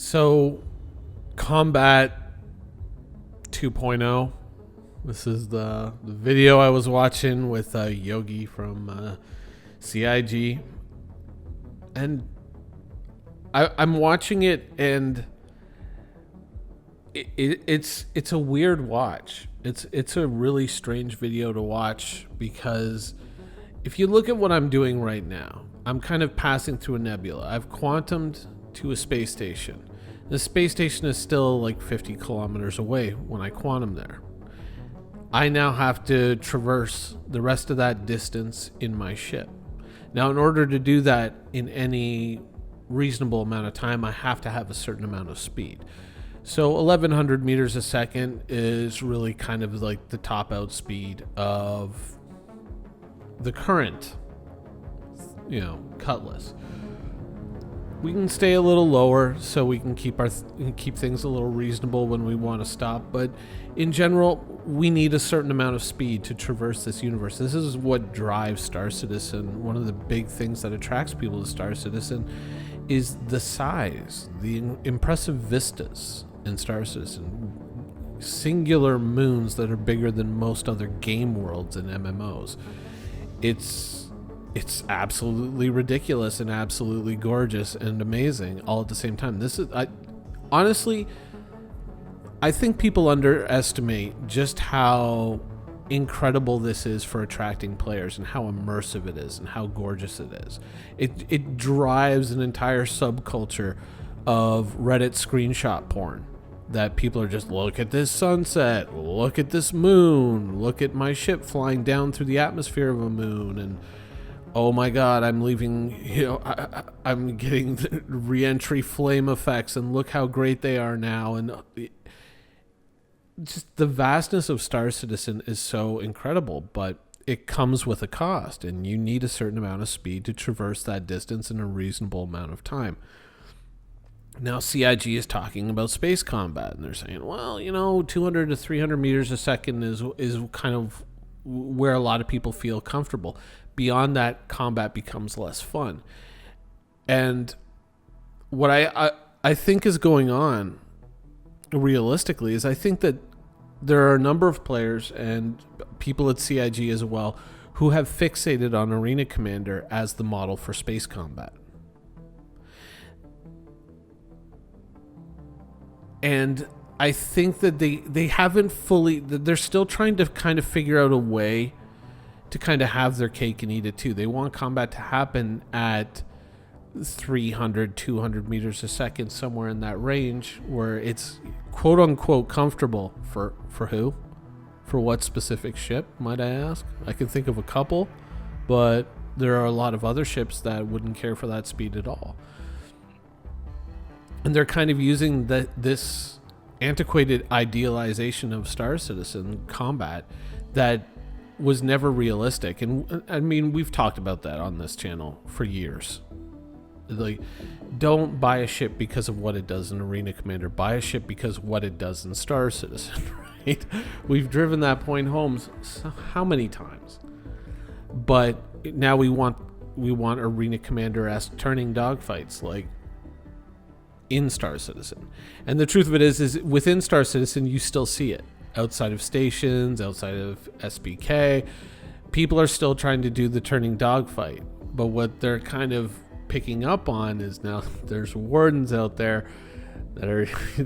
So, Combat 2.0. This is the video I was watching with Yogi from CIG, and I'm watching it, and it's a weird watch. It's a really strange video to watch because if you look at what I'm doing right now, I'm kind of passing through a nebula. I've quantumed to a space station. The space station is still like 50 kilometers away when I quantum there. I now have to traverse the rest of that distance in my ship. Now, in order to do that in any reasonable amount of time, I have to have a certain amount of speed. So 1100 meters a second is really kind of like the top out speed of the current, Cutlass. We can stay a little lower so we can keep things a little reasonable when we want to stop, but in general, we need a certain amount of speed to traverse this universe. This is what drives Star Citizen. One of the big things that attracts people to Star Citizen is the size, the impressive vistas in Star Citizen. Singular moons that are bigger than most other game worlds in MMOs. It's absolutely ridiculous and absolutely gorgeous and amazing all at the same time. Honestly, I think people underestimate just how incredible this is for attracting players and how immersive it is and how gorgeous it is. It drives an entire subculture of Reddit screenshot porn that people are just, look at this sunset, look at this moon, look at my ship flying down through the atmosphere of a moon, and oh my god, I'm leaving, I'm getting the re-entry flame effects, and look how great they are now. And just the vastness of Star Citizen is so incredible, but it comes with a cost, and you need a certain amount of speed to traverse that distance in a reasonable amount of time. Now, CIG is talking about space combat, and they're saying, well, 200 to 300 meters a second is kind of where a lot of people feel comfortable. Beyond that, combat becomes less fun. And what I think is going on realistically is I think that there are a number of players and people at CIG as well who have fixated on Arena Commander as the model for space combat. And I think that they haven't fully, they're still trying to kind of figure out a way to kind of have their cake and eat it too. They want combat to happen at 300, 200 meters a second, somewhere in that range where it's quote unquote comfortable for who? For what specific ship, might I ask? I can think of a couple, but there are a lot of other ships that wouldn't care for that speed at all. And they're kind of using this antiquated idealization of Star Citizen combat that was never realistic. And I mean, we've talked about that on this channel for years. Like, don't buy a ship because of what it does in Arena Commander. Buy a ship because of what it does in Star Citizen, right? We've driven that point home how many times? But now we want Arena Commander-esque turning dogfights, like in Star Citizen. And the truth of it is within Star Citizen, you still see it. Outside of stations, outside of SBK, people are still trying to do the turning dogfight. But what they're kind of picking up on is now there's wardens out there that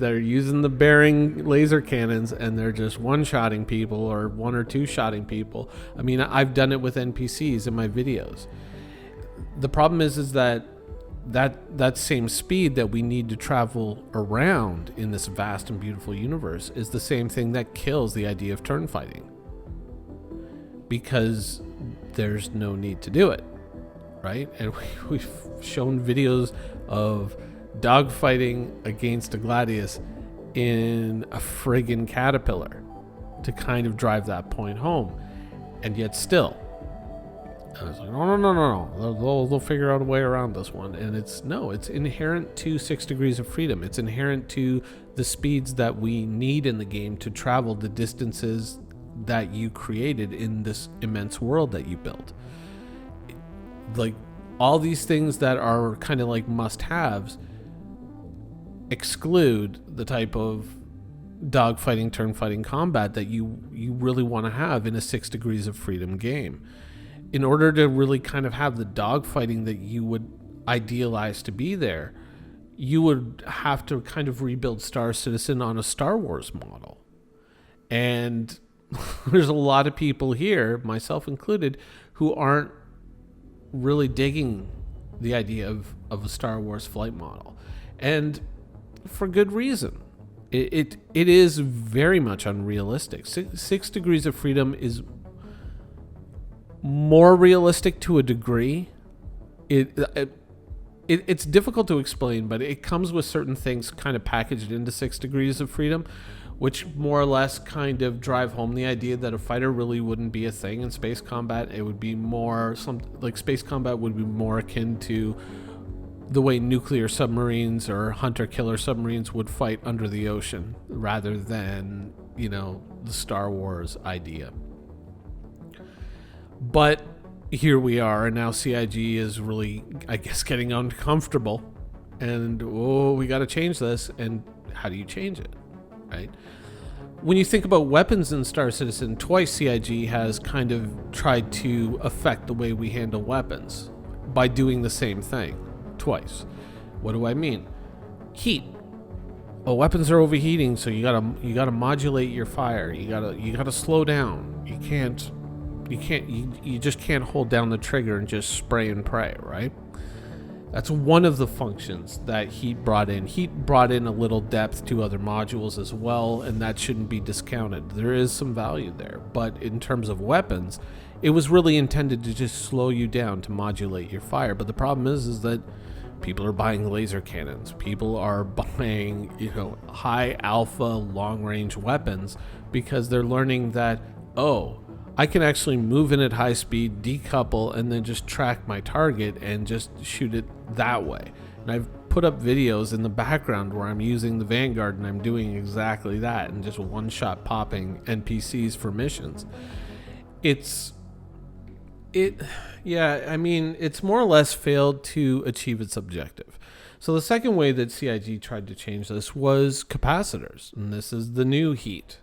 are using the bearing laser cannons, and they're just one-shotting people or one or two-shotting people. I mean, I've done it with NPCs in my videos. The problem is that same speed that we need to travel around in this vast and beautiful universe is the same thing that kills the idea of turn fighting, because there's no need to do it, right? And we've shown videos of dogfighting against a Gladius in a friggin' Caterpillar to kind of drive that point home, and yet still I was like, no. They'll figure out a way around this one. And it's inherent to 6 Degrees of Freedom. It's inherent to the speeds that we need in the game to travel the distances that you created in this immense world that you built. Like, all these things that are kind of like must-haves exclude the type of dogfighting, turn fighting combat that you really want to have in a 6 Degrees of Freedom game. In order to really kind of have the dogfighting that you would idealize to be there, you would have to kind of rebuild Star Citizen on a Star Wars model. And there's a lot of people here, myself included, who aren't really digging the idea of a Star Wars flight model. And for good reason. It is very much unrealistic. 6 Degrees of Freedom is more realistic to a degree. It's difficult to explain, but it comes with certain things kind of packaged into 6 Degrees of Freedom, which more or less kind of drive home the idea that a fighter really wouldn't be a thing in space combat. It would be more like space combat would be more akin to the way nuclear submarines or hunter-killer submarines would fight under the ocean, rather than, the Star Wars idea. But here we are, and now CIG is really, I guess, getting uncomfortable, and we got to change this. And how do you change it, right? When you think about weapons in Star Citizen, twice CIG has kind of tried to affect the way we handle weapons by doing the same thing. Twice. What do I mean? Heat. Weapons are overheating, so you gotta modulate your fire. You gotta slow down. You just can't hold down the trigger and just spray and pray, right? That's one of the functions that Heat brought in. Heat brought in a little depth to other modules as well, and that shouldn't be discounted. There is some value there, but in terms of weapons, it was really intended to just slow you down, to modulate your fire. But the problem is that people are buying laser cannons. People are buying, high alpha long range weapons because they're learning that, I can actually move in at high speed, decouple, and then just track my target and just shoot it that way. And I've put up videos in the background where I'm using the Vanguard and I'm doing exactly that, and just one shot popping NPCs for missions. It's more or less failed to achieve its objective. So the second way that CIG tried to change this was capacitors, and this is the new Heat.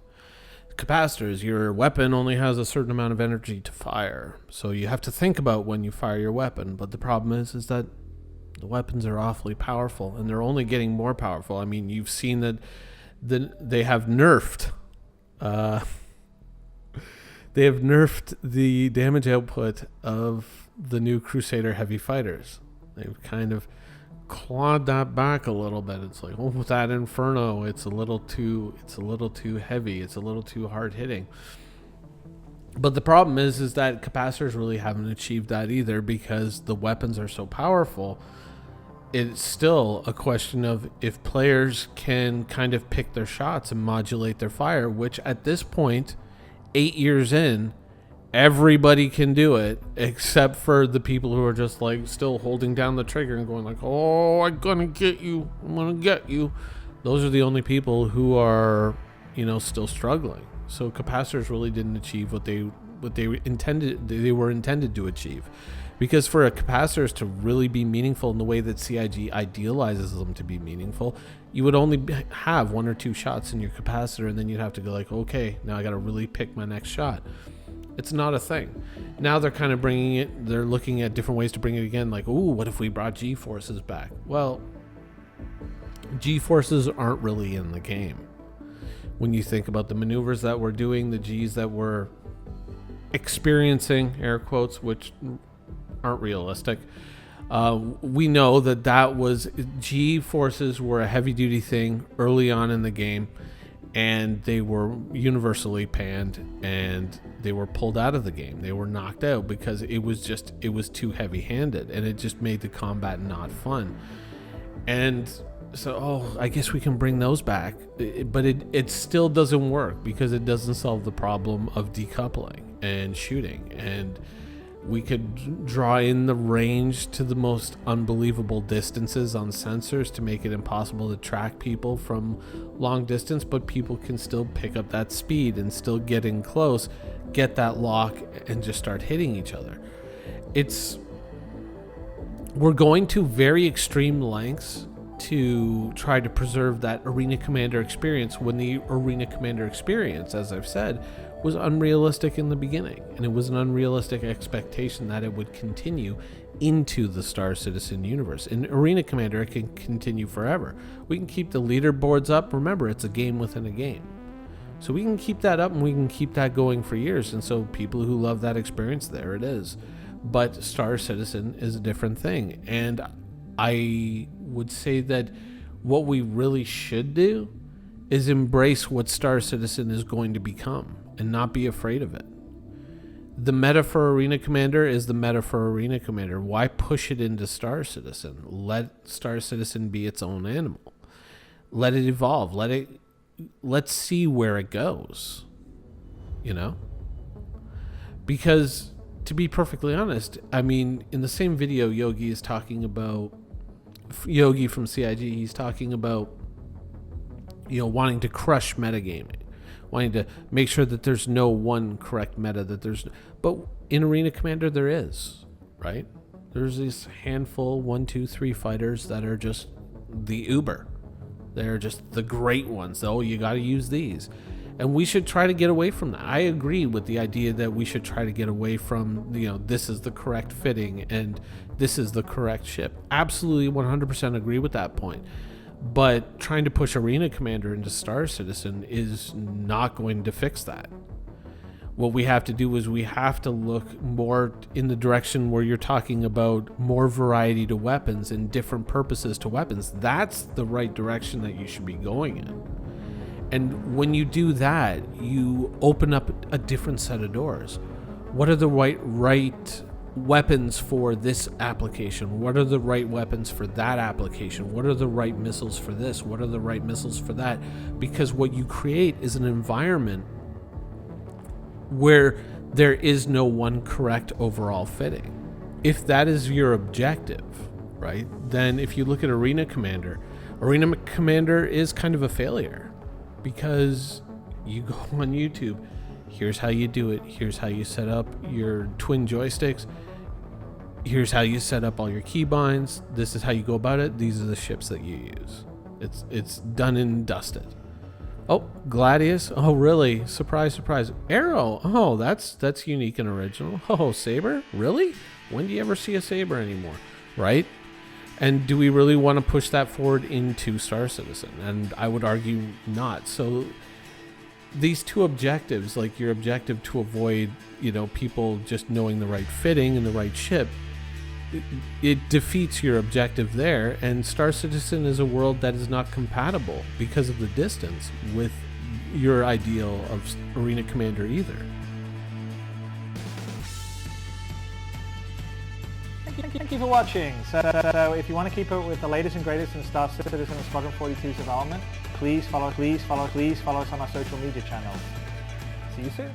Capacitors, your weapon only has a certain amount of energy to fire, so you have to think about when you fire your weapon. But the problem is that the weapons are awfully powerful, and they're only getting more powerful. I mean, you've seen that they have nerfed the damage output of the new Crusader heavy fighters. They've kind of clawed that back a little bit. It's like, with that Inferno, it's a little too heavy, it's a little too hard hitting. But the problem is that capacitors really haven't achieved that either, because the weapons are so powerful. It's still a question of if players can kind of pick their shots and modulate their fire, which at this point, 8 years in, everybody can do it, except for the people who are just like still holding down the trigger and going like, I'm gonna get you. Those are the only people who are, still struggling. So capacitors really didn't achieve what they were intended to achieve. Because for a capacitors to really be meaningful in the way that CIG idealizes them to be meaningful, you would only have 1 or 2 shots in your capacitor, and then you'd have to go like, okay, now I got to really pick my next shot. It's not a thing. Now they're kind of they're looking at different ways to bring it again, like, what if we brought G-forces back? Well, G-forces aren't really in the game. When you think about the maneuvers that we're doing, the Gs that we're experiencing, air quotes, which aren't realistic, we know that was G-forces were a heavy-duty thing early on in the game, and they were universally panned, and they were pulled out of the game. They were knocked out because it was too heavy-handed, and it just made the combat not fun. And so, I guess we can bring those back, but it still doesn't work because it doesn't solve the problem of decoupling and shooting. And we could draw in the range to the most unbelievable distances on sensors to make it impossible to track people from long distance, but people can still pick up that speed and still get in close, get that lock, and just start hitting each other. We're going to very extreme lengths to try to preserve that Arena Commander experience when the Arena Commander experience, as I've said, was unrealistic in the beginning, and it was an unrealistic expectation that it would continue into the Star Citizen universe. In Arena Commander, it can continue forever. We can keep the leaderboards up. Remember, it's a game within a game. So we can keep that up and we can keep that going for years. And so people who love that experience, there it is. But Star Citizen is a different thing. And I would say that what we really should do is embrace what Star Citizen is going to become and not be afraid of it. The meta for Arena Commander is the meta for Arena Commander. Why push it into Star Citizen? Let Star Citizen be its own animal. Let it evolve. Let's see where it goes. You know? Because to be perfectly honest, I mean, in the same video Yogi is talking about, Yogi from CIG, he's talking about, wanting to crush metagaming, wanting to make sure that there's no one correct meta, but in Arena Commander there is, right? There's this handful, 1, 2, 3 fighters that are just the uber. They're just the great ones. Oh, you got to use these. And we should try to get away from that. I agree with the idea that we should try to get away from, this is the correct fitting and this is the correct ship. Absolutely 100% agree with that point. But trying to push Arena Commander into Star Citizen is not going to fix that. What we have to do is we have to look more in the direction where you're talking about more variety to weapons and different purposes to weapons. That's the right direction that you should be going in. And when you do that, you open up a different set of doors. What are the right weapons for this application? What are the right weapons for that application? What are the right missiles for this? What are the right missiles for that? Because what you create is an environment where there is no one correct overall fitting. If that is your objective, right, then if you look at Arena Commander is kind of a failure. Because you go on YouTube, here's how you do it, here's how you set up your twin joysticks, here's how you set up all your keybinds, this is how you go about it, these are the ships that you use. It's done and dusted. Oh, Gladius, oh really? Surprise, surprise. Arrow, oh that's unique and original. Oh, Saber, really? When do you ever see a Saber anymore, right? And do we really want to push that forward into Star Citizen? And I would argue not. So these two objectives, like your objective to avoid, people just knowing the right fitting and the right ship, it defeats your objective there. And Star Citizen is a world that is not compatible because of the distance with your ideal of Arena Commander either. Thank you for watching. So if you want to keep up with the latest and greatest in Star Citizen and Squadron 42's development, please follow us on our social media channels. See you soon.